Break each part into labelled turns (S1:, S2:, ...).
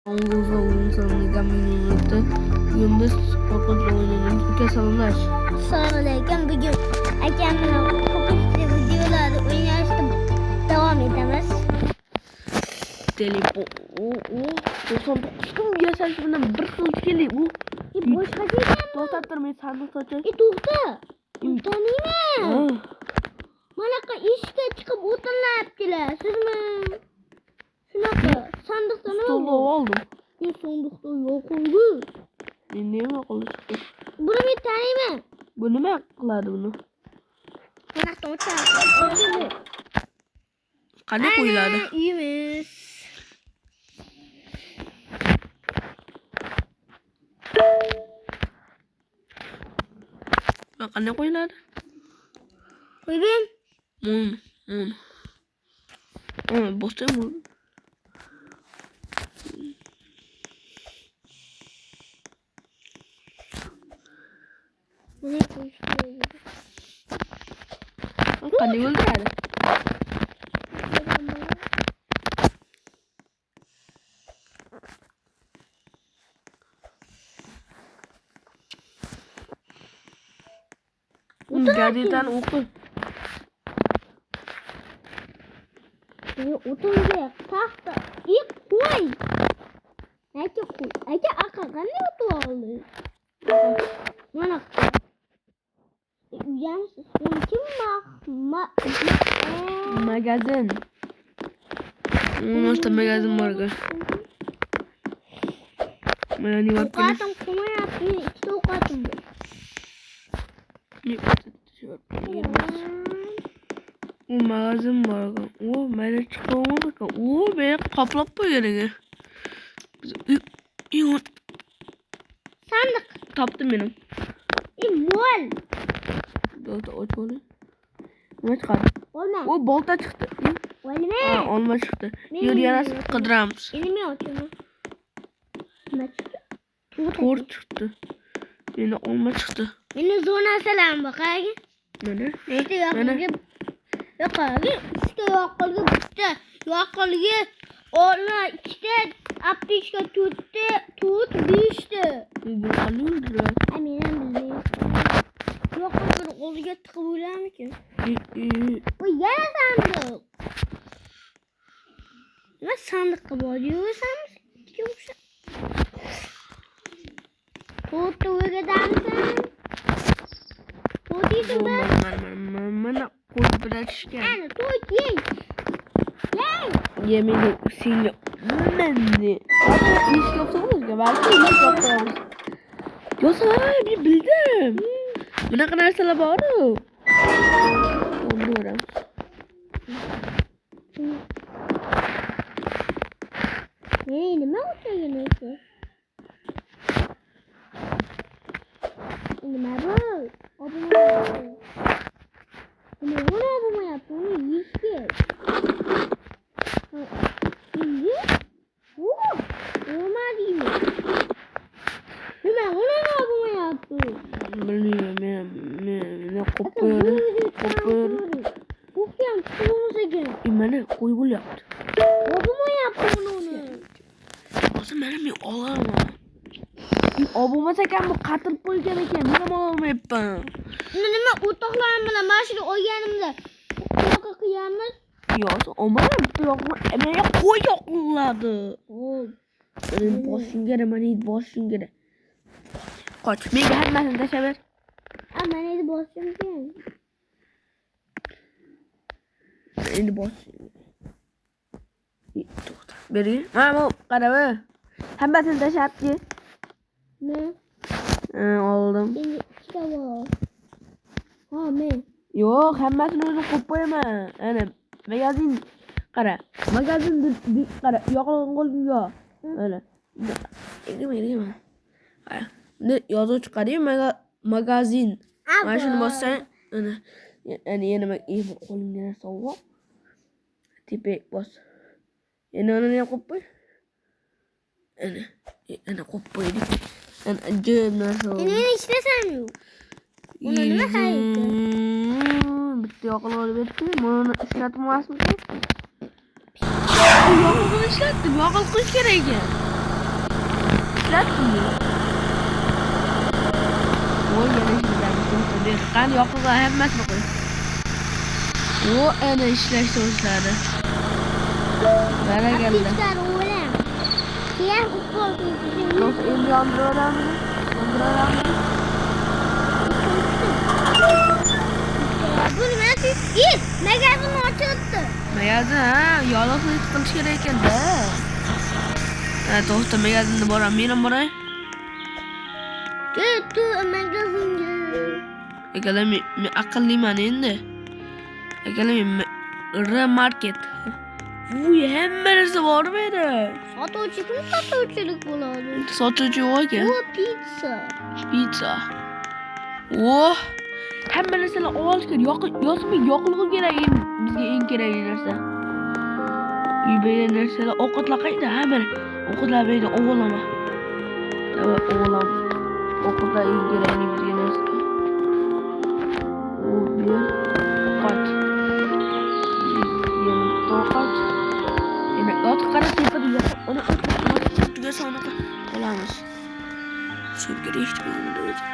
S1: Bugün biz korkunçla oynayacağız. Ülke salonlar.
S2: Selamünaleyküm. Bugün akşamına korkunçlu videolarda oynayıştım. Devam edemez.
S1: Deli bu. 99'tum ya sen şimdiden bir kılıç geliyor.
S2: Boş kaçırken mi?
S1: Tohtattırmayı sandık saçı.
S2: Tohta. Utanayım. Manaka işe çıkıp utanla yaptılar. Siz mi? Şunaka sandıkta ne
S1: Stolu
S2: oldu?
S1: aldım.
S2: Bir sandıkta yok oldu.
S1: Niye mi akıllı çıktı?
S2: Bunu bir tane mi?
S1: Bu ne akıllardı bunu?
S2: Manaka utanla.
S1: Kale koyulardı.
S2: İyiymiş.
S1: Bak kale koyulardı.
S2: Buyurun.
S1: Boşta mı?
S2: Ne konuşuyor?
S1: Kale öldürdü. Gerçekten oku.
S2: Oturacak tahta ip koy. Eke koy. Eke akakan ne oturalım? Mana? Uyan son kim
S1: Magazin. Nasıl magazin var ki? Yani bak.
S2: Ukatım kuma yaptı. İşte ukatım bu.
S1: O magazin var ki. O böyle çıkamadı ki. O böyle kaplap mı gerekiyor?
S2: Sandık.
S1: Taptım benim.
S2: Mol.
S1: Balta aç onu. Ne çıkardı?
S2: Olma.
S1: O balta çıktı.
S2: Olma.
S1: Olma çıktı. Yürüyerek kıdıramız.
S2: Elimi açıyorum.
S1: Tor çıktı. Yine olma çıktı.
S2: Beni zona selam bak abi.
S1: Ne?
S2: İşte yakılgı. Yok abi. İşte yakılgı bitti. Yakılgı. Onlar işte aptişka tuttu. Tut düştü.
S1: Bu alıyordur.
S2: Eminim bilmiyorum. Yakılgı olacak tıkıbılar mı ki? Bu yere sandık. Ne sandık kabul ediyorsan yoksa. Tuttu ve gidersen. Tutuydu ben.
S1: Bana koy biraz şeker.
S2: Yani tut ye. Ye.
S1: Yemeği singe. Bendi. Ama iş yapsanız ya. Belki iş yapsanız. Yoksa bir bildim. Bu ne kadar sana bağlı. Onduram.
S2: Ne oturuyorsun? Ne bu? Abone ol. Bunu abone yap. Bunu yiyeceğiz. Şimdi bu olmaz değil mi? Hemen ona abone yaptım.
S1: Ne kopuyor.
S2: Kopuyan kırmızı gel.
S1: İmene koyul yaptı.
S2: Abone yaptım onu.
S1: O zaman benim bir olamam. Obama tekan bu katır boy gerekiyor. Ne zaman olmayıp ben?
S2: Ne utaklarımla başlı o yanımda. Kulak kıyamız.
S1: Yoksa umarım yok. Emeğe koy yokladı. Benim boşun gere beni boşun gere. Koç bir gelmesin de sever.
S2: Ama neydi boşum ki?
S1: Beni boşun. Beri. Ama karabı. Hemen de şartlı.
S2: Ne?
S1: Aldım.
S2: Şimdi işte var. Ha ne?
S1: Yok hemen özü kopayım. Yani magazin kara. Magazin kara. Yok yok. Öyle. Girme. Ne yazı çıkarayım magazin. Ben şimdi basayım. Yani yeni iyi kolum yine sova. Tipe bas. Yeni onu ne kopay? Yani kopay di. Yani acı nasıl?
S2: Ne işte sen yok. Ona ne kaydı?
S1: Bitti akıllı bitti. Bunu işletme var mı ki? Yok işlettim. Akıl kuş gerekiyor. ishlatdim bu. Voy yana ishlayapmiz do'stlar. Dehqon yoqilgan hammasini qo'y. O ana ishlashni boshladi. Barakalla.
S2: Ateşler oğlum. Diğer futbol kulübü.
S1: Do'st endi yondiramiz.
S2: Bunu nasıl? İyi. Ne geldi ortalıkta?
S1: Magazin ha, yoliqni qilish kerak ekanda. Ha, do'stlar magazinni boraman, men ham boray.
S2: Gitti magazinga.
S1: Akalar men aqlliman endi. Akalar men remarket. Vuy hamma narsa bormi edi?
S2: Sotuvchi kim sotuvchilik bo'ladi?
S1: Sotuvchi yo'q ekan.
S2: Bu pizza.
S1: Pizza. Oh! Hamma narsalar olish kerak. Yo'qmi yoqilg'i kerak bizga eng kerakli narsa. Uyda narsalar ovqatlar qayda? Ha mana ovqatlar berdi o'g'lama. O'g'lam. Ovqatlar eng kerakli bizga narsa. O bir qoch. Yana to'qoch. Yana ot qara tepada yo'q. Uni tugasa unaqa olamiz. Chunki rishti bo'lmadi o'zi.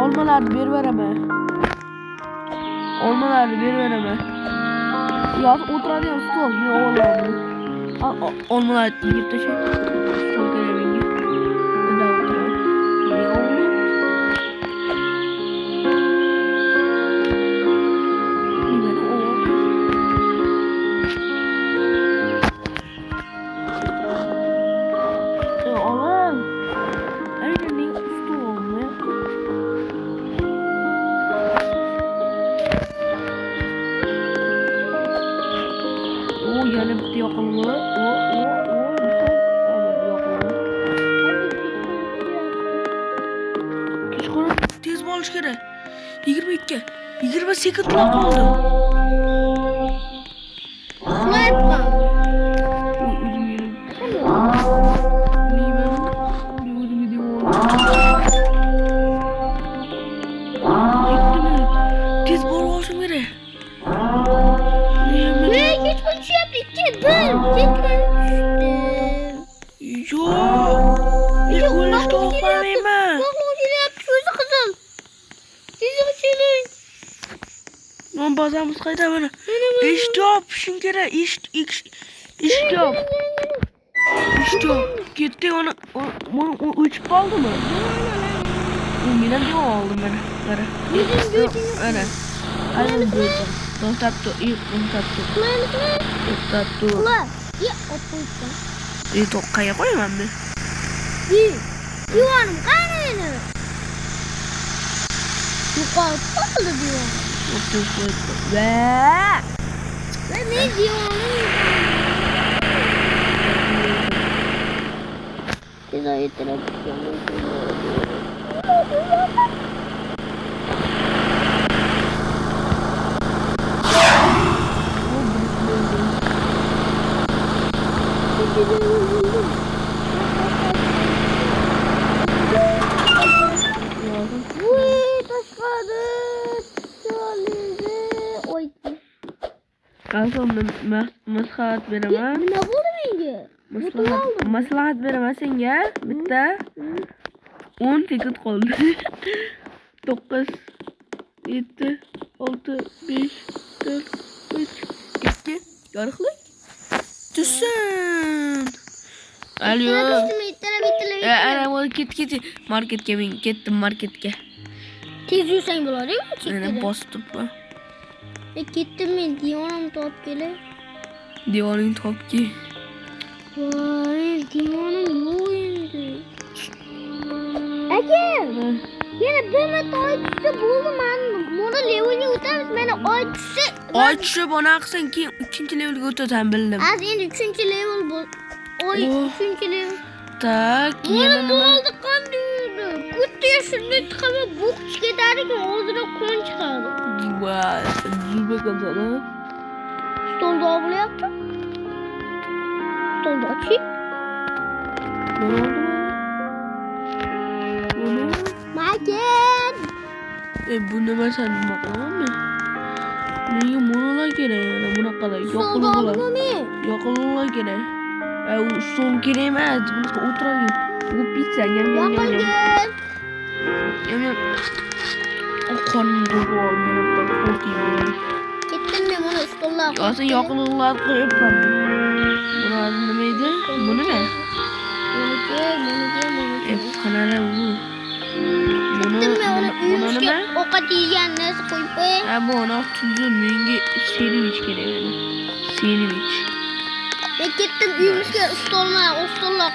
S1: Olmalarni berib beraman. Olmalarni berib beraman. Yo'q, o'tiradigan stol men olaman. Olmalarni yeb tashlay. Stol kerak menga. Bunda o'tiraman. Yana bitta yoqilg'i. Kechqurun tez bo'lish kerak. 22. 20 sekundlar qoldi.
S2: Uxlayapman.
S1: Tez borib olishim kerak. Bazamız qayda mana? Ishtop, shun kerak. Ishtop. Ketdi ona o'chib qoldimi? Mendan deb oldim mana. Qara. Ana. Aynan bo'ldim. To'xtatdi. To'xtatdi. To'qqaga qo'yaman men.
S2: Divonim qani meni? Yo'qolib qoldi divonim.
S1: Ve
S2: ne diyorsun? Cezayı tarafından.
S1: Kalsam maslahat beraman.
S2: Nima bo'ldi menga?
S1: Maslahat beraman senga. Bitta 10 sekund qoldi. 9 7 6 5 4 3 2 yorug'lik. Tushsin. Alo.
S2: Bittala.
S1: Ana bu ket. Marketga men ketdim marketga.
S2: Tez yursang bo'ladi-ku,
S1: Ana
S2: chekkada.
S1: bosib turibman.
S2: Ketdim men, divonimni topib kelay.
S1: Devoring topki.
S2: Voy, divonim yo'q endi. Aka, yana bir marta oy tushsa bo'ldi, mana levelga o'tamiz. Mana oy tushsa,
S1: Oy tushib ona qilsang keyin 2-levelga o'tasan bildim.
S2: az endi 3-level bo'l. Oy,
S1: Oh.
S2: 3-level.
S1: Tak, yana
S2: Mana
S1: nima?
S2: bo'ldi qanday yurdi. Kutda shunday chiqib, bo'qchi ketadi-ku, o'zidan qon chiqadi.
S1: Voy, zulba qilsana.
S2: Stolda bo'lyapti. Stolda oching. Maket.
S1: Bu nima sen nima qilaman? Menga monolar kerak yana bunaqalar
S2: Stolda
S1: yoqilg'ilar.
S2: olmi?
S1: Yoqilg'ilar kerak. U stol kerak emas, bunaqa o'tiradigan. U pizza yam.
S2: Yoqilg'i.
S1: Yam. Qonim to'g'ri olmayapti, qo'rqiyman.
S2: Ketdim men buni stolga.
S1: Yo'qsa yoqilg'ilar qo'yibman. Buni nima edi? Bu nima? Qanaqa bu?
S2: Ketdim men uni
S1: Buni
S2: uyimizga
S1: nima?
S2: ovqat yegan narsa qo'yib qo'yay.
S1: Ha bu ona tuzli menga sandwich kerak edi. Sandwich.
S2: Men ketdim uyimizga stolga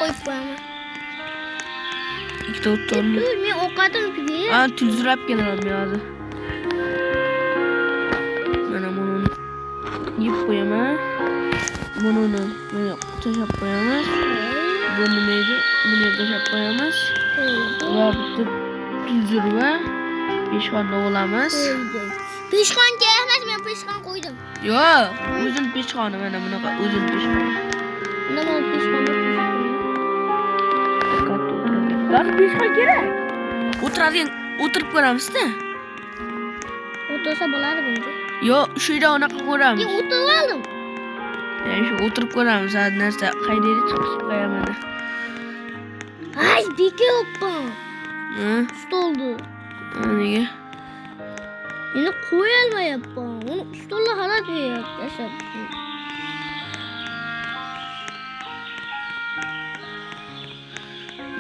S2: qo'yib qo'yaman.
S1: Ikkita o'tirni.
S2: Men ovqatim tugay.
S1: Ha tuzrab kelaman hozir. Mana buni yeb qo'yaman. Buni mana tashlab qo'yamiz. Bu nima edi? Buni tashlab qo'yamiz. Va bitta tuzr va peshxonni olamiz.
S2: Peshxon kerak emas, men peshxon qo'ydim.
S1: Yo'q, o'zim peshxoni mana bunaqa o'zim peshxoni.
S2: Nima peshxon?
S1: Bak peshxon kerak. O'tirib ko'ramizda.
S2: O'tirsa bo'ladi bunga.
S1: Yo'q, shu yerda unaqa ko'ramiz.
S2: Men o'tirib oldim.
S1: Yani shu o'tirib ko'ramiz, hozir narsa qayerga chiqib qo'yaman.
S2: Ay, bekopman.
S1: Ha?
S2: Stolda.
S1: Nega?
S2: Meni qo'yolmayapman. Uni stolga xalat yashab.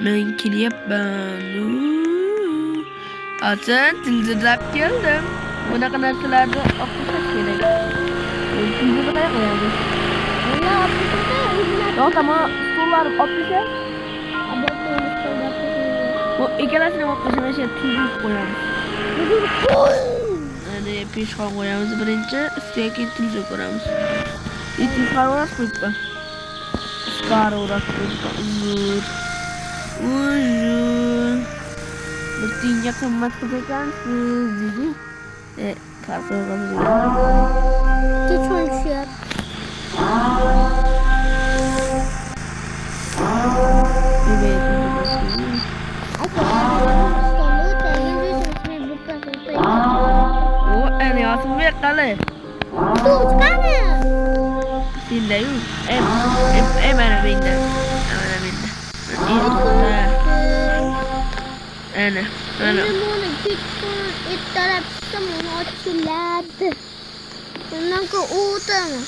S1: Men kelyapman. Hozir tildirab keldim. Bunaqa narsalarni o'qish kerak. Tildirab qo'yamiz.
S2: Mana optikada o'zini
S1: Yo'q, tamom, stollar optika. Bu ikkalasini o'qishimiz uchun tildirab qo'yamiz. Mana peshxon qo'yamiz birinchi, ustiga keyin tildirab ko'ramiz. Ikki qaror qo'yibman. Qaror qo'yibman. Uzun. Bir tiyinga qimmat qilgansiz dedi. Farqi yo'q bizga.
S2: Kechon tushyapti.
S1: O, ana yotib ber qali.
S2: Qani?
S1: Sendayu. Mana menda. Mana menda. Ana.
S2: Buni kechqurun ertalab tushsam uni ochiladi. Undan keyin o'taman.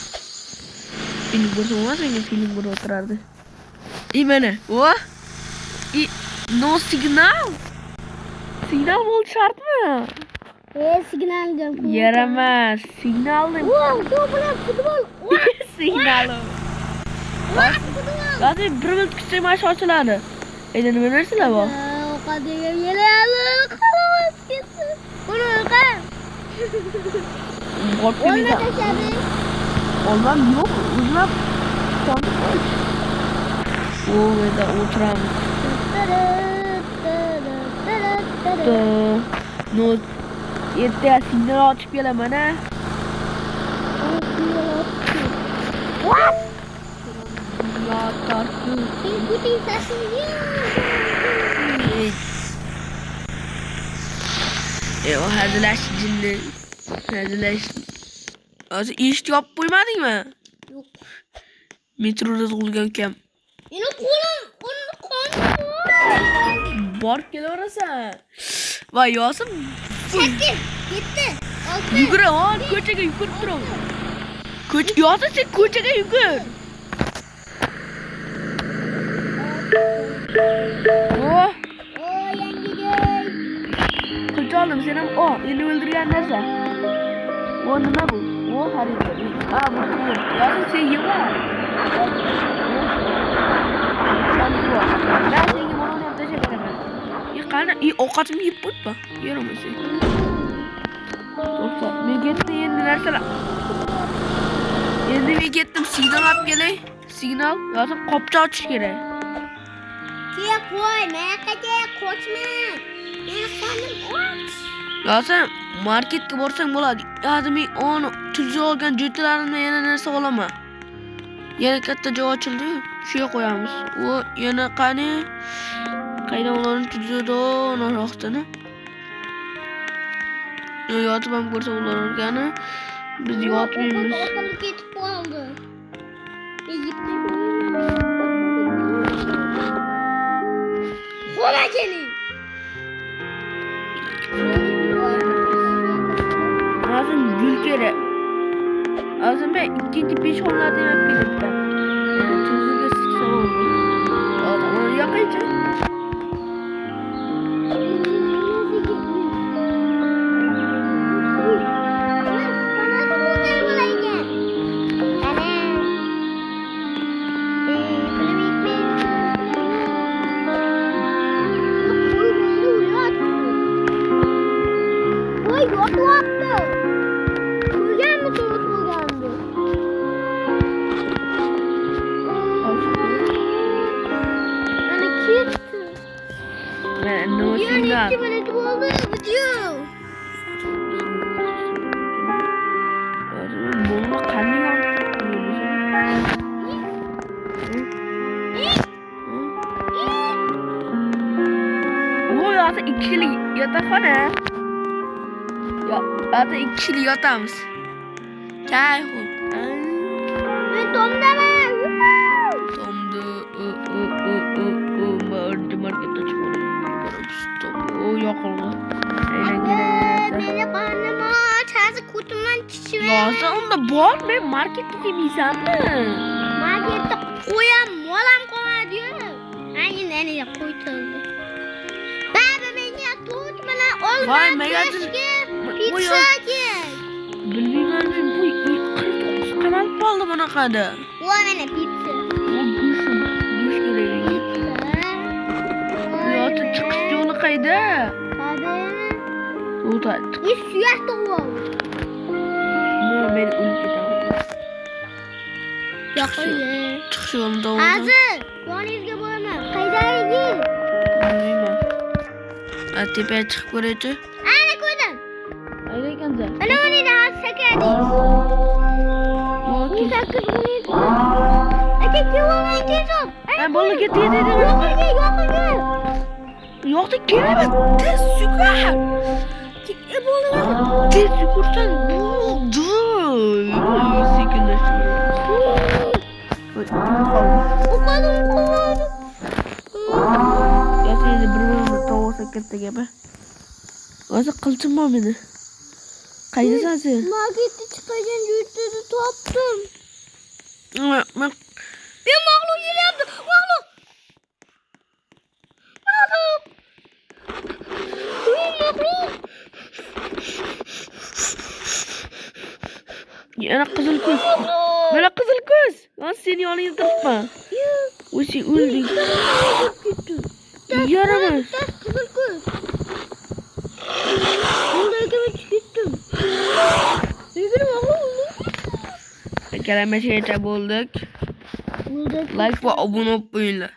S1: Film ko'rsa menga film ko'rib o'tirardi. Mana. O. No signal. Signal bo'lishi shartmi?
S2: Signalga.
S1: Yaramas. Signalni.
S2: Voy, bu bilan futbol.
S1: Signal. Hozir 1 minut kutsak mana shu ochiladi. Endi nima narsalar bor?
S2: Ovqat yeb keladi. Xalos ketdi. Buni qan. Olma tashadi.
S1: Olmam yo'q. O'zlab. O yerda o'tiramiz. No, erta signal ochib kelaman a. Hazırlaş jinni. Hazırlaş. Hozir eshik yopib qo'ymadingmi?
S2: Yo'q.
S1: Metroda tug'ilgan ukam.
S2: Meni qo'lim, uni qoni
S1: Borib kelaverasan. Va Yosim.
S2: 8, 7, 6.
S1: Yuguraman, ko'chaga yugurib turaman. Yosim sen ko'chaga yugur. Oh.
S2: Oo yengecik.
S1: Kılıç aldım senin. Oh. Beni öldüren nerede? O ne bu? O harita. Aa bu ne? Ya sen şey var. Sen iyi var. Ben seni bana orta çekerim. İyi kana iyi okatım yiyip tutma. Yarım şey. Dostlar, ben gittim yendi nerede? Yendi ben gittim signal at gele. Signal. Zaten kopça açış gerek.
S2: Diye koy. Mekece koçma. Ben koydum aç.
S1: Zaten marketke borsan bo'ladi. Adami onu tuzlu olgan ju'tlarini yana narsa olama. Yana katta joy ochildi-yu. Shuga qo'yamiz. U yana qani? Qayda ularni tuzdi noroqtini. Yotib ham ko'rsa ular urgani. Biz yotmaymiz.
S2: Ortalık ketib qoldi. Xo'la keling.
S1: Azim gül kerak. Azim ben ikinci peshonlarda ham kelibdi. Tuzga siksa bo'ldi. Odamlar yoqaycha. No signal. Bunu kanıyor. Bu ya ikili yatakhona. Ya zaten iki kişilik yatağımız. Gel oğlum.
S2: Ben domdamam.
S1: Tomdu. Bağırdı markete çıkıyor. O yok oldu.
S2: Benim karnım aç. Hazır kutumdan çişiyor.
S1: Ya sen onda var mı? Markette yemeysen mi?
S2: Markette koyam, molam koyar diyorum. Aynen nereye koyuldu. Baba beni tutma lan.
S1: Vay,
S2: Olmaz
S1: megadın-
S2: keşke.
S1: bu
S2: Pizza
S1: ya-
S2: ye.
S1: Bilmiyorum bu 49 kanal kaldı bana kadar.
S2: Bu bana pizza.
S1: O güç gereği. Ya sen çıkış yolu kaydı.
S2: Tabii.
S1: O da
S2: Bir suya doğru.
S1: ne beni ülkeden.
S2: Yok öyle.
S1: Çıkış yolunda oldu.
S2: Hazır. Yolunuzga bo'lma. Qaydaga gel.
S1: Bilmiyorum. Tepeye çıkıp göreceğiz.
S2: Ana koydum.
S1: Öyle kanca.
S2: Ana onu da az sakadi.
S1: O
S2: Bu
S1: ki.
S2: sakız bunu. Ake kilometre tezok.
S1: Ben balık eti yedim.
S2: Yo'q.
S1: Yok da gelemez. Tez süper. Tez süpürsen ne oldu?
S2: Uqadim.
S1: Ya seni bir tavasa katta gibi. Oysa kılçım var beni. Kaydasan sen?
S2: Markette çıkacağın cüzdanı toptum.
S1: Ben
S2: Ben mahluk yeri yaptım. Mahluk. Mahluk.
S1: yana kızıl göz. Bana kızıl göz. Lan seni alayım tırpma. O şey öldü. Yaramaz.
S2: Kızıl kız. Bunu da ekmek gittim. Benim mahluk.
S1: Kelime şeyde bulduk. Like ve abone olmayı.